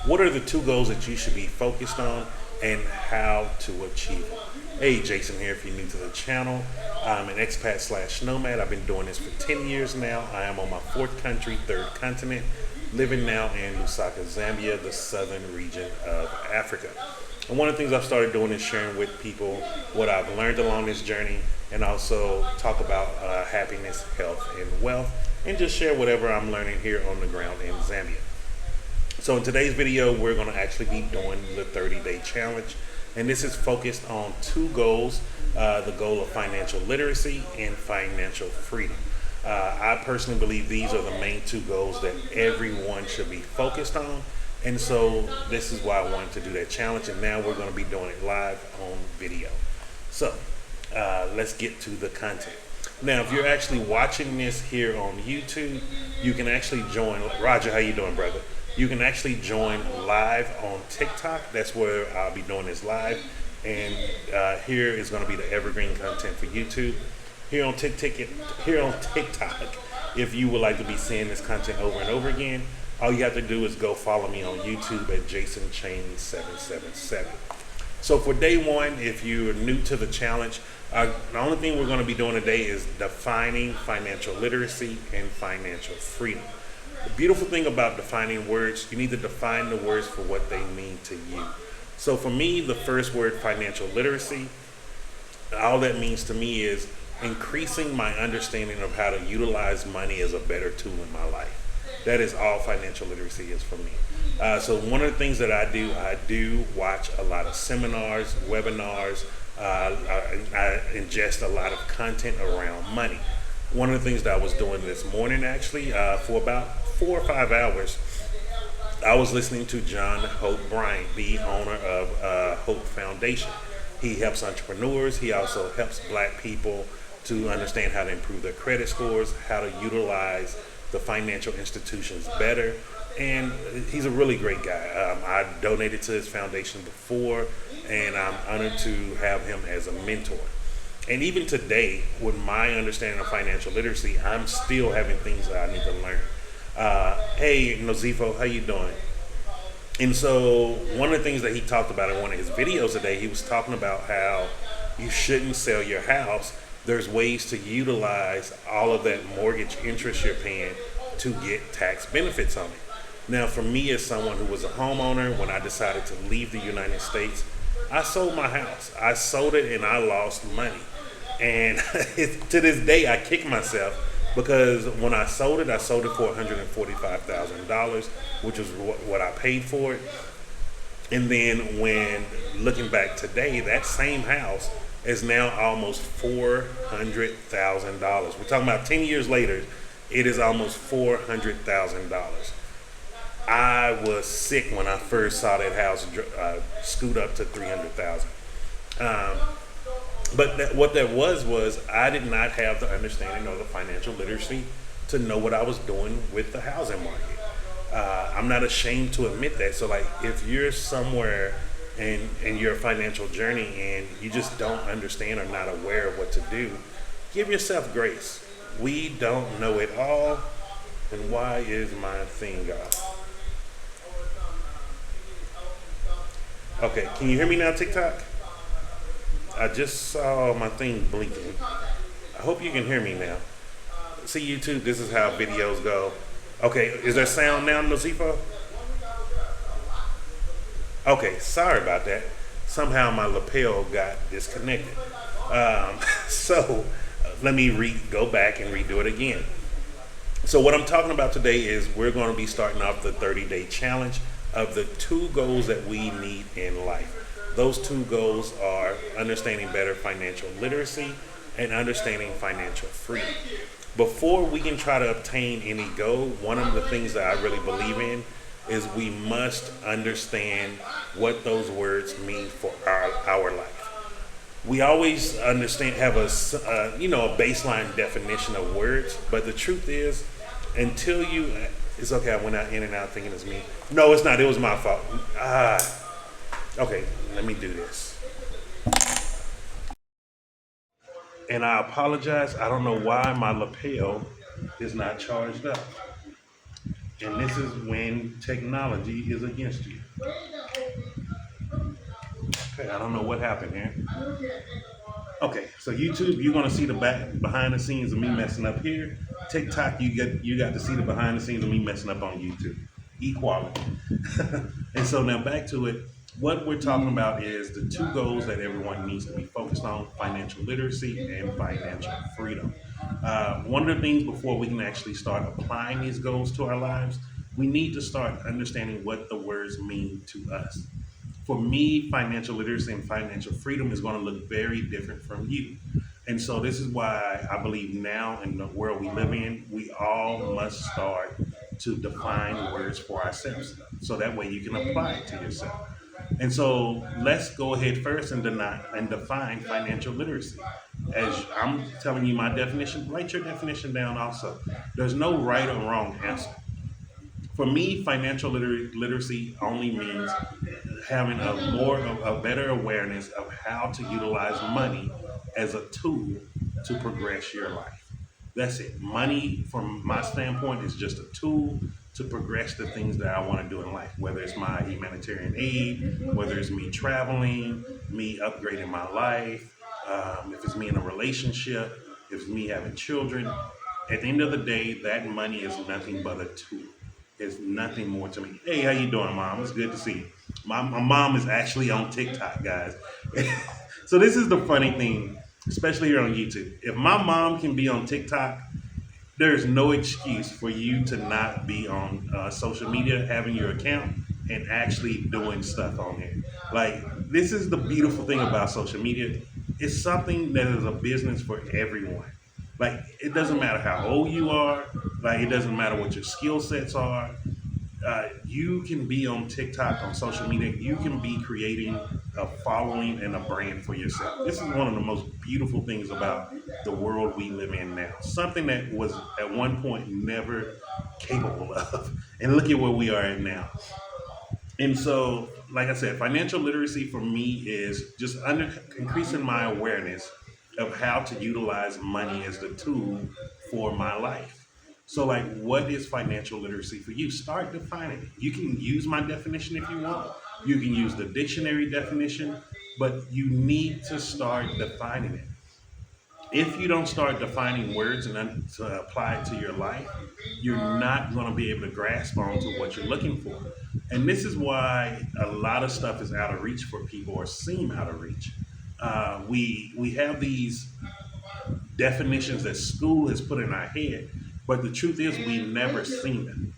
What are the two goals that you should be focused on and how to achieve them? Hey, Jason here. If you're new to the channel, I'm an expat slash nomad. I've been doing this for 10 years now. I am on my fourth country, third continent, living now in Lusaka, Zambia, the southern region of Africa. And one of the things I've started doing is sharing with people what I've learned along this journey and also talk about happiness, health, and wealth, and just share whatever I'm learning here on the ground in Zambia. So in today's video, we're going to actually be doing the 30-day challenge. And this is focused on two goals, the goal of financial literacy and financial freedom. I personally believe these are the main two goals that everyone should be focused on. And so this is why I wanted to do that challenge. And now we're going to be doing it live on video. So let's get to the content. Now, if you're actually watching this here on YouTube, you can actually join. Roger, how you doing, brother? You can actually join live on TikTok. That's where I'll be doing this live. And here is going to be the evergreen content for YouTube. Here on TikTok, if you would like to be seeing this content over and over again, all you have to do is go follow me on YouTube at Jason Chaney 777. So for day one, if you're new to the challenge, the only thing we're going to be doing today is defining financial literacy and financial freedom. The beautiful thing about defining words, you need to define the words for what they mean to you. So for me, the first word, financial literacy, all that means to me is increasing my understanding of how to utilize money as a better tool in my life. That is all financial literacy is for me. So one of the things that I do watch a lot of seminars, webinars. I ingest a lot of content around money. One of the things that I was doing this morning actually for about 4 or 5 hours, I was listening to John Hope Bryant, the owner of Hope Foundation. He helps entrepreneurs. He also helps black people to understand how to improve their credit scores, how to utilize the financial institutions better. And he's a really great guy. I donated to his foundation before, and I'm honored to have him as a mentor. And even today, with my understanding of financial literacy, I'm still having things that I need to learn. Hey, Nozifo, how you doing? And so one of the things that he talked about in one of his videos today, he was talking about how you shouldn't sell your house. There's ways to utilize all of that mortgage interest you're paying to get tax benefits on it. Now, for me as someone who was a homeowner, when I decided to leave the United States, I sold my house. I sold it and I lost money. And to this day, I kick myself because when I sold it for $145,000, which was what I paid for it. And then when looking back today, that same house is now almost $400,000. We're talking about 10 years later, it is almost $400,000. I was sick when I first saw that house scoot up to $300,000. But what that was I did not have the understanding of the financial literacy to know what I was doing with the housing market. I'm not ashamed to admit that. So like if you're somewhere in your financial journey and you just don't understand or not aware of what to do, give yourself grace. We don't know it all. And why is my thing off? Okay, can you hear me now, TikTok? I just saw my thing blinking. I hope you can hear me now. See, YouTube, this is how videos go. Okay, is there sound now, Nozifo? Okay, sorry about that. Somehow my lapel got disconnected. So let me go back and redo it again. So what I'm talking about today is we're going to be starting off the 30-day challenge of the two goals that we need in life. Those two goals are understanding better financial literacy and understanding financial freedom. Before we can try to obtain any goal, one of the things that I really believe in is we must understand what those words mean for our life. We always understand, have a baseline definition of words, but the truth is, until you, it's okay, I went out in and out thinking it's me. No, it's not, it was my fault. Okay, let me do this. And I apologize, I don't know why my lapel is not charged up. And this is when technology is against you. Okay, I don't know what happened here. Okay, so YouTube, you're gonna see the behind the scenes of me messing up here. TikTok, you got to see the behind the scenes of me messing up on YouTube. Equality. And so now back to it. What we're talking about is the two goals that everyone needs to be focused on: financial literacy and financial freedom. One of the things before we can actually start applying these goals to our lives, we need to start understanding what the words mean to us. For me, financial literacy and financial freedom is going to look very different from you. And so, this is why I believe now in the world we live in, we all must start to define words for ourselves. So that way you can apply it to yourself. And so, let's go ahead first and define financial literacy. As I'm telling you my definition, write your definition down also. There's no right or wrong answer. For me, financial literacy only means having a better awareness of how to utilize money as a tool to progress your life. That's it. Money, from my standpoint, is just a tool to progress the things that I want to do in life, whether it's my humanitarian aid, whether it's me traveling, me upgrading my life, if it's me in a relationship, if it's me having children. At the end of the day, that money is nothing but a tool. It's nothing more to me. Hey, how you doing, Mom? It's good to see you. My mom is actually on TikTok, guys. So this is the funny thing, especially here on YouTube. If my mom can be on TikTok, there's no excuse for you to not be on social media, having your account, and actually doing stuff on here. Like, this is the beautiful thing about social media. It's something that is a business for everyone. Like, it doesn't matter how old you are. Like, it doesn't matter what your skill sets are. You can be on TikTok, on social media. You can be creating a following and a brand for yourself. This is one of the most beautiful things about the world we live in now. Something that was at one point never capable of. And look at where we are at now. And so, like I said, financial literacy for me is just increasing my awareness of how to utilize money as the tool for my life. So, like, what is financial literacy for you? Start defining it. You can use my definition if you want. You can use the dictionary definition, but you need to start defining it. If you don't start defining words and to apply it to your life, you're not going to be able to grasp onto what you're looking for. And this is why a lot of stuff is out of reach for people or seem out of reach. We have these definitions that school has put in our head, but the truth is we've never seen them.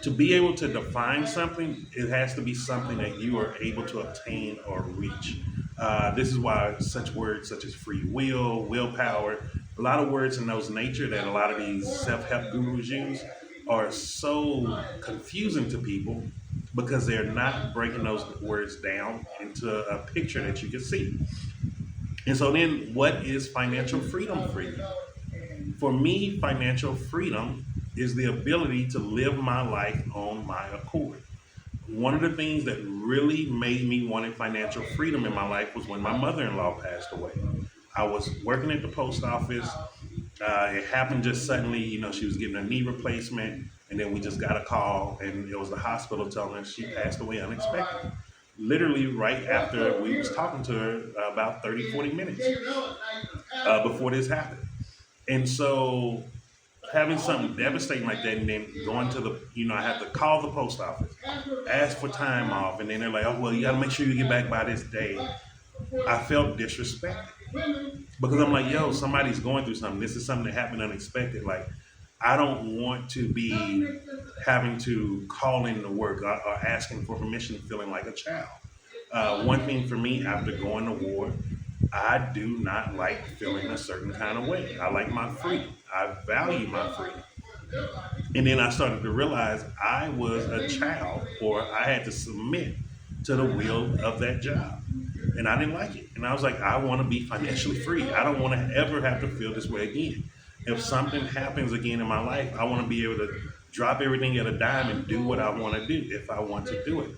To be able to define something, it has to be something that you are able to obtain or reach. This is why such words such as free will, willpower, a lot of words in those nature that a lot of these self-help gurus use are so confusing to people because they're not breaking those words down into a picture that you can see. And so then what is financial freedom for you? For me, financial freedom is the ability to live my life on my accord. One of the things that really made me wanting financial freedom in my life was when my mother-in-law passed away. I was working at the post office. It happened just suddenly. She was getting a knee replacement, and then we just got a call, and it was the hospital telling us she passed away unexpectedly. Literally right after we was talking to her, about 30, 40 minutes before this happened. And so having something devastating like that, and then going to I had to call the post office, ask for time off, and then they're like, oh, well, you got to make sure you get back by this day. I felt disrespected because I'm like, yo, somebody's going through something. This is something that happened unexpected. Like, I don't want to be having to call in to work or asking for permission, feeling like a child. One thing for me, after going to war, I do not like feeling a certain kind of way. I like my freedom. I value my freedom. And then I started to realize I was a child, or I had to submit to the will of that job. And I didn't like it. And I was like, I want to be financially free. I don't want to ever have to feel this way again. If something happens again in my life, I want to be able to drop everything at a dime and do what I want to do if I want to do it.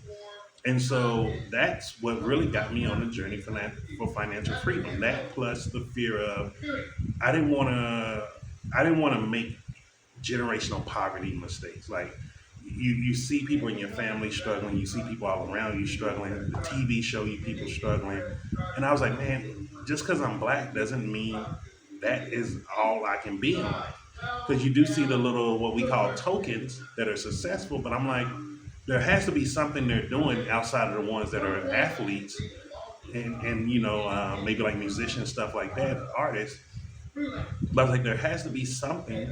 And so that's what really got me on the journey for financial freedom. That plus the fear of I didn't want to make generational poverty mistakes. Like, you see people in your family struggling, you see people all around you struggling, the TV show you people struggling. And I was like, man, just because I'm black doesn't mean that is all I can be in life. Because you do see the little, what we call tokens that are successful, but I'm like, there has to be something they're doing outside of the ones that are athletes and maybe like musicians, stuff like that, artists. But I was like, there has to be something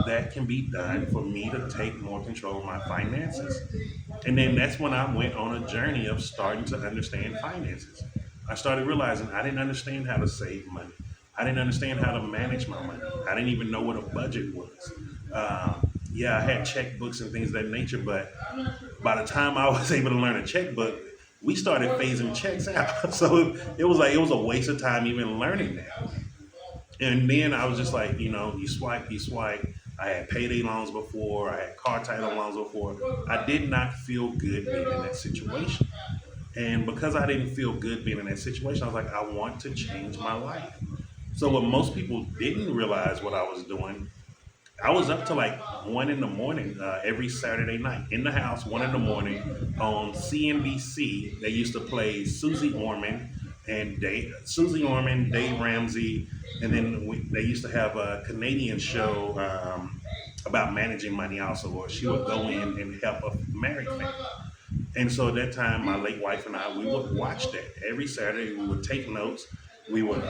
that can be done for me to take more control of my finances. And then that's when I went on a journey of starting to understand finances. I started realizing I didn't understand how to save money. I didn't understand how to manage my money. I didn't even know what a budget was. Yeah, I had checkbooks and things of that nature, but by the time I was able to learn a checkbook, we started phasing checks out. So it was like it was a waste of time even learning that. And then I was just like, you swipe, you swipe. I had payday loans before, I had car title loans before. I did not feel good being in that situation. And because I didn't feel good being in that situation, I was like, I want to change my life. So what most people didn't realize what I was doing, I was up to like 1 in the morning every Saturday night in the house, 1 in the morning on CNBC. They used to play Susie Orman, Dave Ramsey, and then they used to have a Canadian show about managing money also, where she would go in and help a married family. And so at that time, my late wife and I, we would watch that every Saturday. We would take notes. We would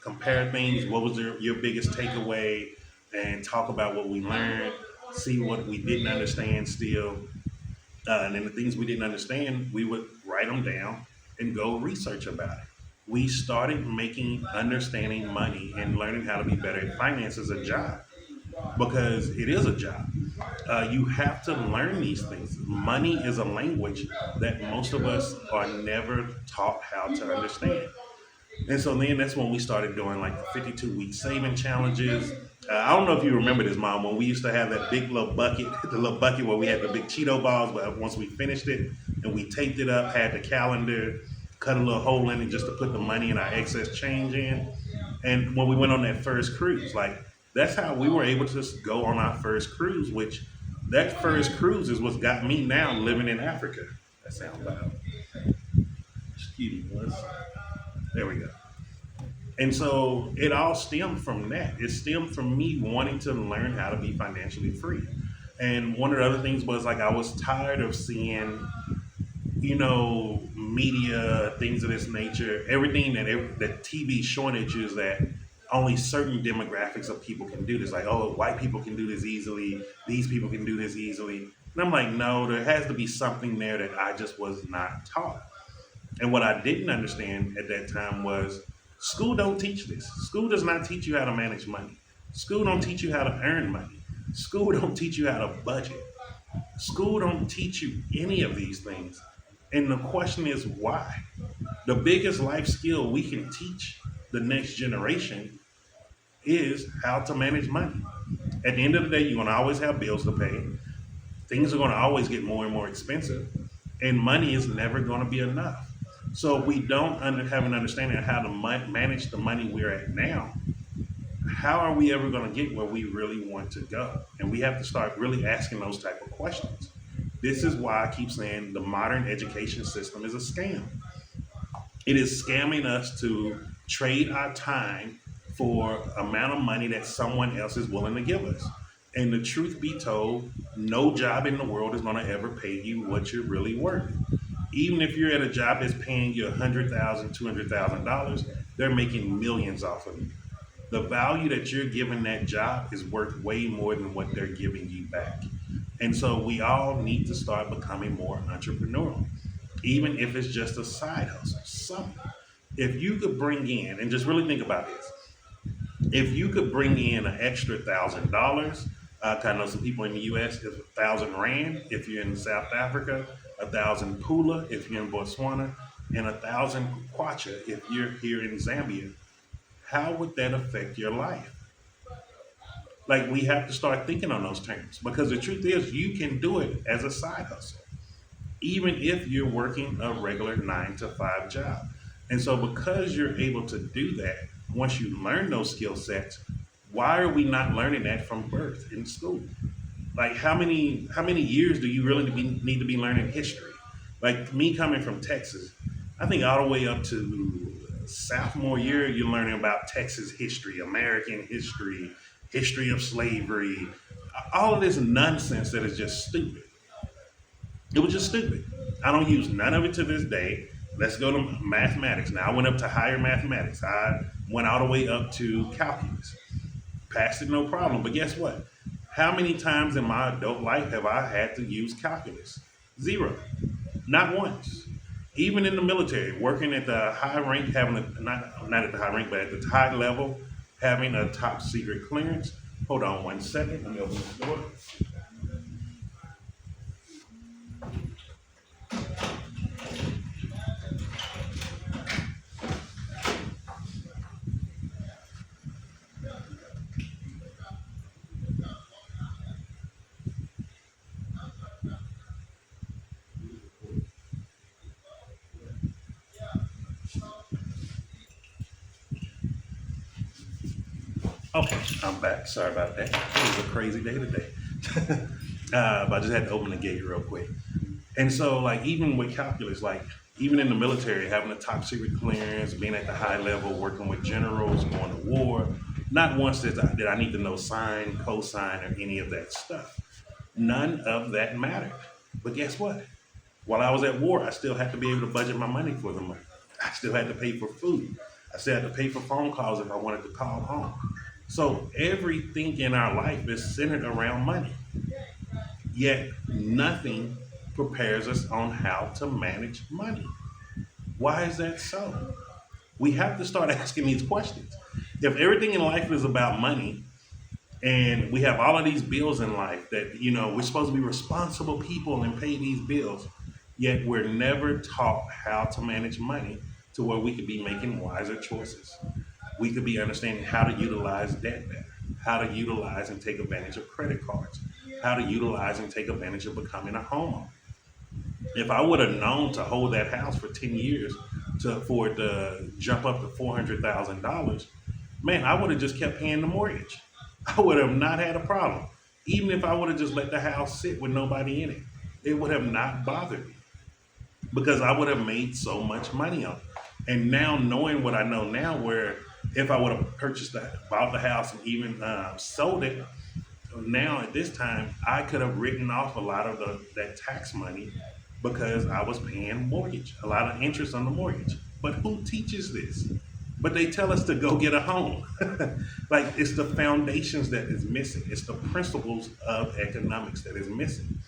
compare things. What was your biggest takeaway? And talk about what we learned, see what we didn't understand still. And then the things we didn't understand, we would write them down and go research about it. We started making understanding money and learning how to be better at finances a job because it is a job. You have to learn these things. Money is a language that most of us are never taught how to understand. And so then that's when we started doing like the 52-week saving challenges. I don't know if you remember this, Mom, when we used to have that big little bucket, the little bucket where we had the big Cheeto balls, but once we finished it and we taped it up, had the calendar, cut a little hole in it just to put the money and our excess change in. And when we went on that first cruise, like that's how we were able to just go on our first cruise, which that first cruise is what got me now living in Africa. That sounds loud. Excuse me. There we go. And so it all stemmed from that. It stemmed from me wanting to learn how to be financially free. And one of the other things was like I was tired of seeing, media, things of this nature, everything that TV showing at you is that only certain demographics of people can do this. Like, oh, white people can do this easily, these people can do this easily. And I'm like, no, there has to be something there that I just was not taught. And what I didn't understand at that time was school don't teach this. School does not teach you how to manage money. School don't teach you how to earn money. School don't teach you how to budget. School don't teach you any of these things. And the question is why? The biggest life skill we can teach the next generation is how to manage money. At the end of the day, you're going to always have bills to pay. Things are going to always get more and more expensive, and money is never going to be enough. So if we don't have an understanding of how to manage the money we're at now, how are we ever going to get where we really want to go? And we have to start really asking those type of questions. This is why I keep saying the modern education system is a scam. It is scamming us to trade our time for amount of money that someone else is willing to give us. And the truth be told, no job in the world is going to ever pay you what you're really worth. Even if you're at a job that's paying you $100,000, $200,000, they're making millions off of you. The value that you're giving that job is worth way more than what they're giving you back. And so we all need to start becoming more entrepreneurial, even if it's just a side hustle, something. If you could bring in, and just really think about this, if you could bring in an extra $1,000, I know some people in the U.S. is 1,000 rand if you're in South Africa, 1,000 pula if you're in Botswana, and 1,000 kwacha if you're here in Zambia. How would that affect your life? Like we have to start thinking on those terms because the truth is you can do it as a side hustle, even if you're working a regular 9 to 5 job. And so because you're able to do that, once you learn those skill sets, why are we not learning that from birth in school? Like how many years do you really need to be learning history? Like me coming from Texas, I think all the way up to sophomore year, you're learning about Texas history, American history, history of slavery, all of this nonsense that is just stupid. It was just stupid. I don't use none of it to this day. Let's go to mathematics. Now I went up to higher mathematics. I went all the way up to calculus. Passed it no problem. But guess what? How many times in my adult life have I had to use calculus? Zero. Not once. Even in the military, working at the high rank, having a, not at the high rank, but at the high level, having a top secret clearance. Hold on 1 second. Let me open this door. Okay, I'm back. Sorry about that. It was a crazy day today. But I just had to open the gate real quick. And so, like, even with calculus, like, even in the military, having a top secret clearance, being at the high level, working with generals, going to war, not once did I need to know sine, cosine, or any of that stuff. None of that mattered. But guess what? While I was at war, I still had to be able to budget my money for the month. I still had to pay for food. I still had to pay for phone calls if I wanted to call home. So everything in our life is centered around money. Yet nothing prepares us on how to manage money. Why is that so? We have to start asking these questions. If everything in life is about money, and we have all of these bills in life that, we're supposed to be responsible people and pay these bills, yet we're never taught how to manage money to where we could be making wiser choices. We could be understanding how to utilize debt better, how to utilize and take advantage of credit cards, how to utilize and take advantage of becoming a homeowner. If I would have known to hold that house for 10 years for it to jump up to $400,000, man, I would have just kept paying the mortgage. I would have not had a problem. Even if I would have just let the house sit with nobody in it, it would have not bothered me because I would have made so much money on it. And now knowing what I know now, where if I would have bought the house and even sold it, now at this time, I could have written off a lot of that tax money because I was paying mortgage, a lot of interest on the mortgage. But who teaches this? But they tell us to go get a home. Like it's the foundations that is missing. It's the principles of economics that is missing.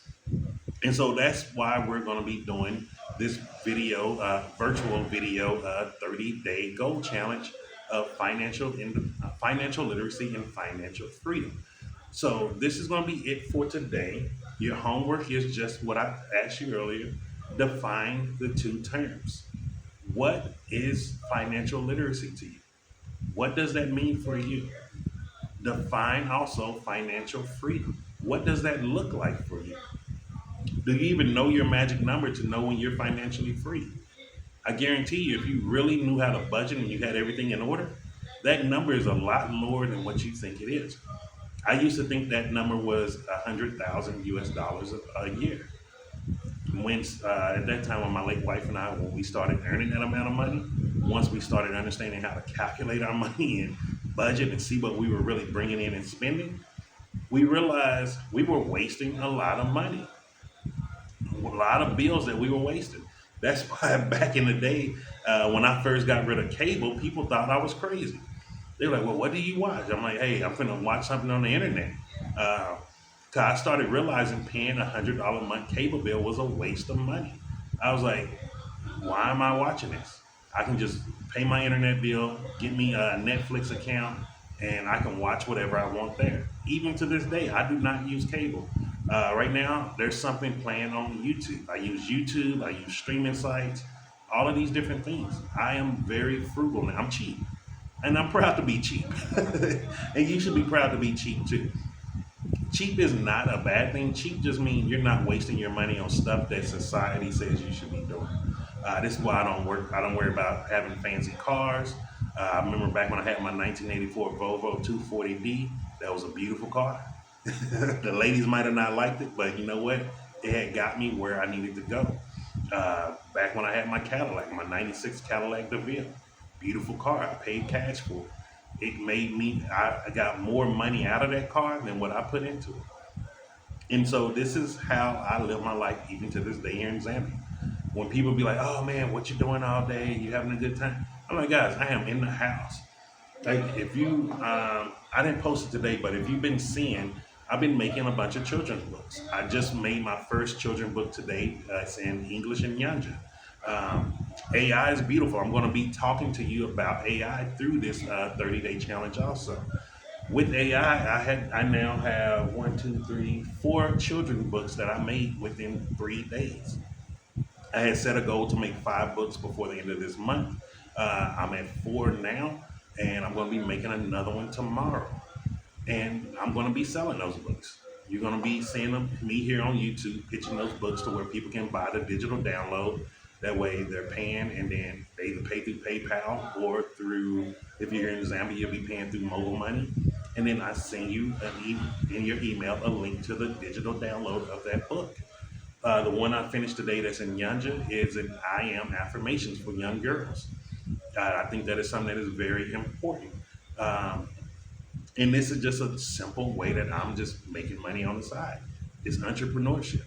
And so that's why we're going to be doing this video, virtual video, 30-day goal challenge of financial literacy and financial freedom. So this is going to be it for today. Your homework is just what I asked you earlier. Define the two terms. What is financial literacy to you? What does that mean for you? Define also financial freedom. What does that look like for you? Do you even know your magic number to know when you're financially free? I guarantee you, if you really knew how to budget and you had everything in order, that number is a lot lower than what you think it is. I used to think that number was 100,000 US dollars a year. When at that time, when my late wife and I, when we started earning that amount of money, once we started understanding how to calculate our money and budget and see what we were really bringing in and spending, we realized we were wasting a lot of money, a lot of bills that we were wasting. That's why back in the day, when I first got rid of cable, people thought I was crazy. They're like, well, what do you watch? I'm like, hey, I'm finna watch something on the internet. Uh, 'Cause I started realizing paying $100 a month cable bill was a waste of money. I was like, why am I watching this? I can just pay my internet bill, get me a Netflix account, and I can watch whatever I want there. Even to this day, I do not use cable. Right now, there's something playing on YouTube. I use YouTube, I use streaming sites, all of these different things. I am very frugal now. I'm cheap. And I'm proud to be cheap. And you should be proud to be cheap too. Cheap is not a bad thing. Cheap just means you're not wasting your money on stuff that society says you should be doing. This is why I don't work. I don't worry about having fancy cars. I remember back when I had my 1984 Volvo 240D. That was a beautiful car. The ladies might have not liked it, but you know what? It had got me where I needed to go. Back when I had my Cadillac, my 96 Cadillac DeVille, beautiful car, I paid cash for it. It made me, I got more money out of that car than what I put into it. And so this is how I live my life even to this day here in Zambia. When people be like, "Oh man, what you doing all day? You having a good time?" I'm like, guys, I am in the house. Like if you, I didn't post it today, but if you've been seeing, I've been making a bunch of children's books. I just made my first children's book today. It's in English and Nyanja. Um, AI is beautiful. I'm going to be talking to you about AI through this 30-day challenge also. With AI, I now have one, two, three, four children's books that I made within 3 days. I had set a goal to make 5 books before the end of this month. I'm at four now, and I'm going to be making another one tomorrow. And I'm going to be selling those books. You're going to be seeing them, me here on YouTube, pitching those books to where people can buy the digital download. That way they're paying, and then they either pay through PayPal or through, if you're in Zambia, you'll be paying through mobile money. And then I send you in your email a link to the digital download of that book. The one I finished today that's in Nyanja is an I am affirmations for young girls. I think that is something that is very important. Um, and this is just a simple way that I'm just making money on the side. It's entrepreneurship.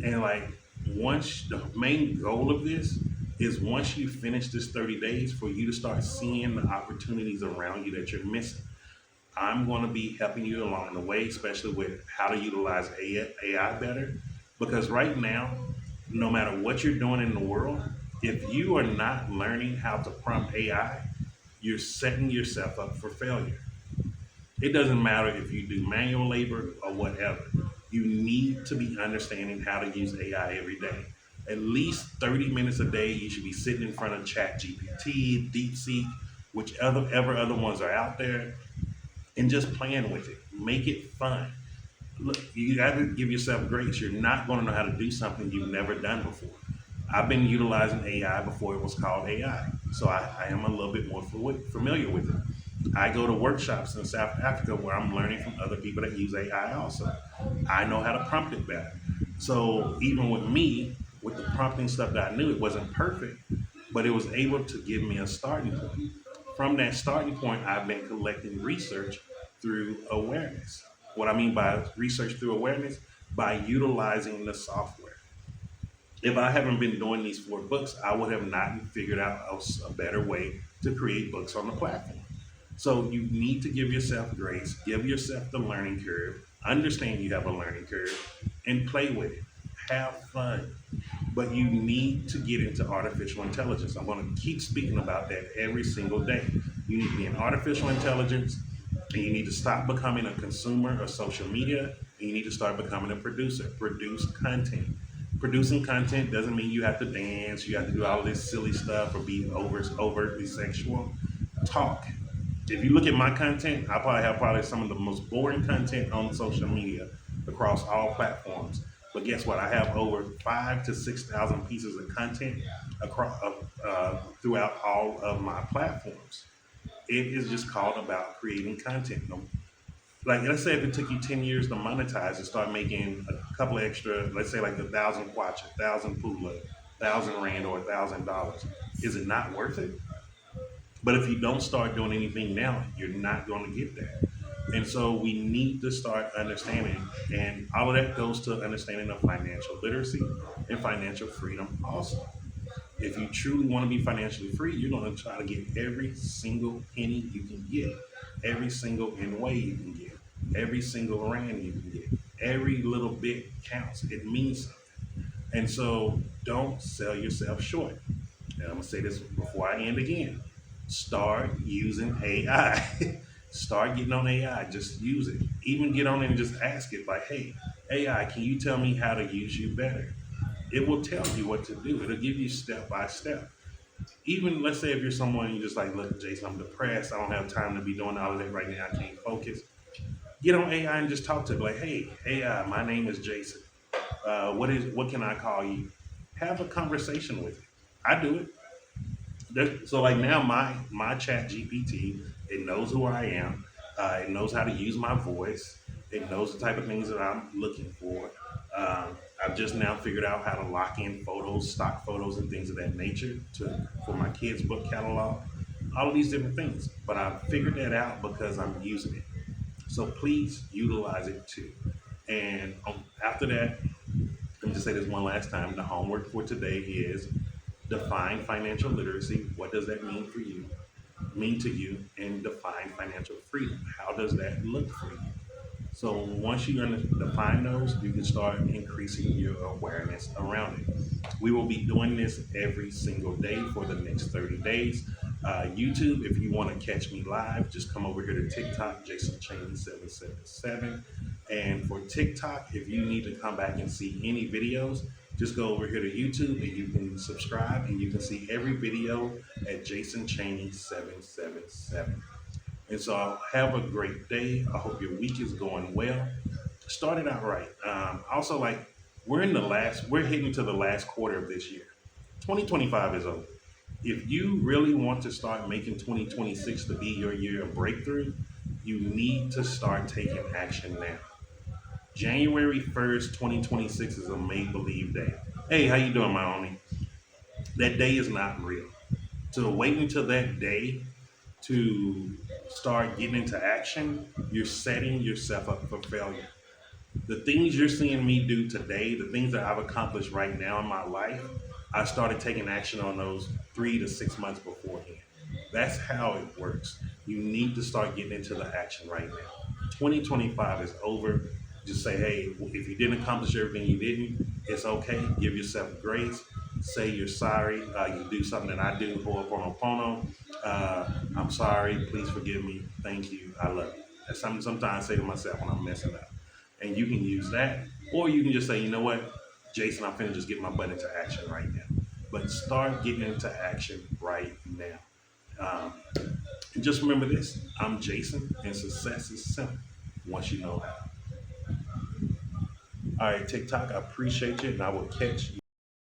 And like once the main goal of this is once you finish this 30 days for you to start seeing the opportunities around you that you're missing. I'm going to be helping you along the way, especially with how to utilize AI better. Because right now, no matter what you're doing in the world, if you are not learning how to prompt AI, you're setting yourself up for failure. It doesn't matter if you do manual labor or whatever. You need to be understanding how to use AI every day. At least 30 minutes a day, you should be sitting in front of Chat GPT, DeepSeek, whichever ever other ones are out there, and just playing with it. Make it fun. Look, you got to give yourself grace. You're not going to know how to do something you've never done before. I've been utilizing AI before it was called AI, so I am a little bit more familiar with it. I go to workshops in South Africa where I'm learning from other people that use AI also. I know how to prompt it better. So even with me, with the prompting stuff that I knew, it wasn't perfect, but it was able to give me a starting point. From that starting point, I've been collecting research through awareness. What I mean by research through awareness, by utilizing the software. If I haven't been doing these 4 books, I would have not figured out a better way to create books on the platform. So you need to give yourself grace, give yourself the learning curve, understand you have a learning curve, and play with it. Have fun. But you need to get into artificial intelligence. I'm going to keep speaking about that every single day. You need to be in artificial intelligence, and you need to stop becoming a consumer of social media, and you need to start becoming a producer. Produce content. Producing content doesn't mean you have to dance, you have to do all this silly stuff or be overtly sexual. Talk. If you look at my content, I probably have some of the most boring content on social media across all platforms. But guess what? I have over 5 to 6 thousand pieces of content across throughout all of my platforms. It is just called about creating content. Like let's say if it took you 10 years to monetize and start making a couple of extra, let's say like 1,000 kwacha, 1,000 pula, 1,000 rand, or $1,000, is it not worth it? But if you don't start doing anything now, you're not going to get there. And so we need to start understanding, and all of that goes to understanding of financial literacy and financial freedom also. If you truly want to be financially free, you're going to try to get every single penny you can get, every single way you can get, every single rand you can get. Every little bit counts. It means something. And so don't sell yourself short. And I'm going to say this before I end again. Start using AI. Start getting on AI. Just use it. Even get on it and just ask it, like, hey, AI, can you tell me how to use you better? It will tell you what to do. It'll give you step by step. Even let's say if you're someone you just like, look, Jason, I'm depressed. I don't have time to be doing all of that right now. I can't focus. Get on AI and just talk to it. Like, hey, AI, my name is Jason. What can I call you? Have a conversation with it. I do it. So like now my chat GPT, it knows who I am. It knows how to use my voice. It knows the type of things that I'm looking for. I've just now figured out how to lock in photos, stock photos, and things of that nature for my kids' book catalog. All of these different things, but I've figured that out because I'm using it. So please utilize it too. And after that, let me just say this one last time. The homework for today is define financial literacy. What does that mean to you? And define financial freedom. How does that look for you? So once you define those, you can start increasing your awareness around it. We will be doing this every single day for the next 30 days. YouTube, if you want to catch me live, just come over here to TikTok, Jason Cheney 777. And for TikTok, if you need to come back and see any videos, just go over here to YouTube and you can subscribe and you can see every video at Jason Cheney 777. And so have a great day. I hope your week is going well. Start it out right. Also, like we're heading to the last quarter of this year. 2025 is over. If you really want to start making 2026 to be your year of breakthrough, you need to start taking action now. January 1st, 2026 is a make-believe day. Hey, how you doing, my homie? That day is not real. To wait until that day to start getting into action, you're setting yourself up for failure. The things you're seeing me do today, the things that I've accomplished right now in my life, I started taking action on those 3 to 6 months beforehand. That's how it works. You need to start getting into the action right now. 2025 is over. Just say, hey, if you didn't accomplish everything you didn't, it's okay. Give yourself grace. Say you're sorry. You do something that I do, ho'oponopono. I'm sorry. Please forgive me. Thank you. I love you. That's something sometimes I say to myself when I'm messing up. And you can use that. Or you can just say, you know what, Jason, I'm finna just get my butt into action right now. But start getting into action right now. And just remember this, I'm Jason, and success is simple once you know how. All right, TikTok, I appreciate you, and I will catch you.